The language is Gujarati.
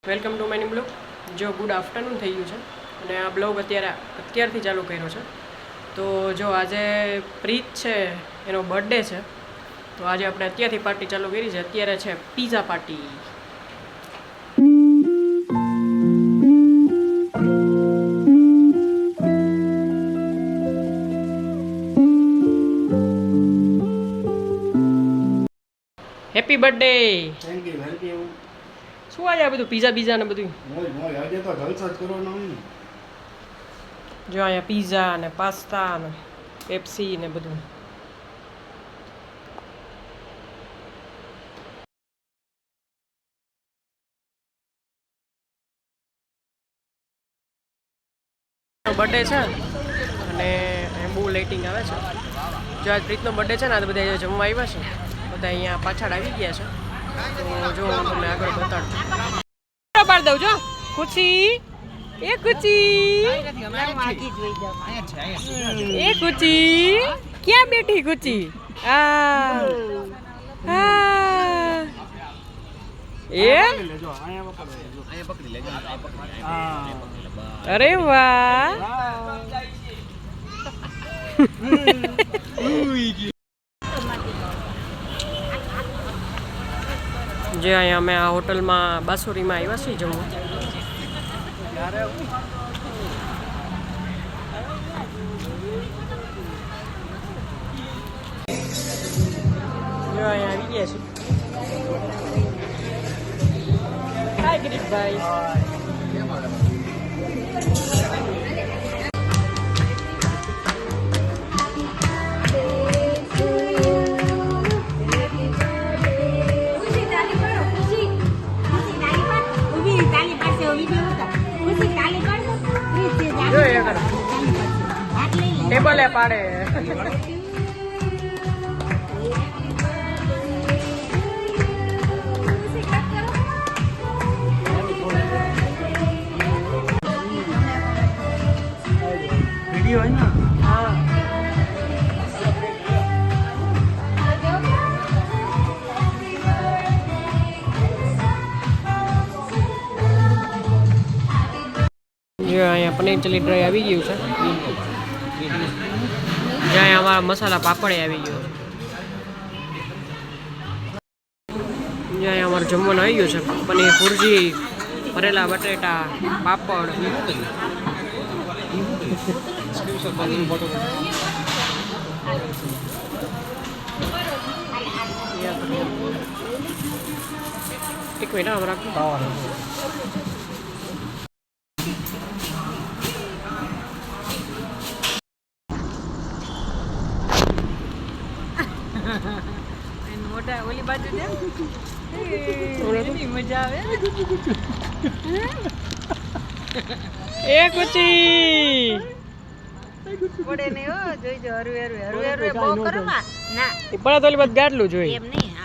Welcome to my new blog. જો ગુડ આફ્ટરનૂન થઈ ગયું છે અને આ બ્લોગ અત્યારથી ચાલુ કર્યો છે. તો જો આજે પ્રીત છે એનો બર્થડે છે, તો આજે આપણે અત્યારથી પાર્ટી ચાલુ કરી છે. અત્યારે છે pizza party. Happy birthday. Thank you. શું આજે આ બધું પીઝા ને બધું? આજે તો જલસા જ કરવાનો હોય ને. જો અહીંયા પીઝા ને પાસ્તા ને પેપ્સી ને બધું. બર્થડે છે અને બહુ લાઇટિંગ આવે છે. જો આજ પ્રીતનો બર્થડે છે ને, આ બધા જમવા આવ્યા છે, બધા અહીંયા પાછળ આવી ગયા છે. તો જો હું તમને આગળ બતાડું. પાડ દઉં જો ખુશી, એ ખુશી, એ ખુશી ક્યાં બેઠી ખુશી? અરે વાહ. જે અહીંયા અમે આ હોટલમાં બાસુરીમાં આવ્યા છીએ જમવા. જો અહીંયા આવી ગયા છે. હાય ગિરીશભાઈ. ટેબલે પાડે. વિડિયો હોય ને. હા. જો અહીંયા પનીર ચીલી ડ્રાય આવી ગયું છે. જ્યાં અમારા મસાલા પાપડ આવી ગયો છે. જ્યાં અમારું જમવાનું આવી ગયું છે. પનીર ભુરજી, ભરેલા બટેટા, પાપડ. એક મિનિટ આમ રાખો. મોટા ઓલી બાજુ છે મજા આવે. એ કુચી પડે નહીં હો, જોઈજો હરવે હરવે હરવે હરવે બહુ કરો માં ના પડે તો ઓલી બાજુ ગાડલું જોઈ. એમ નહીં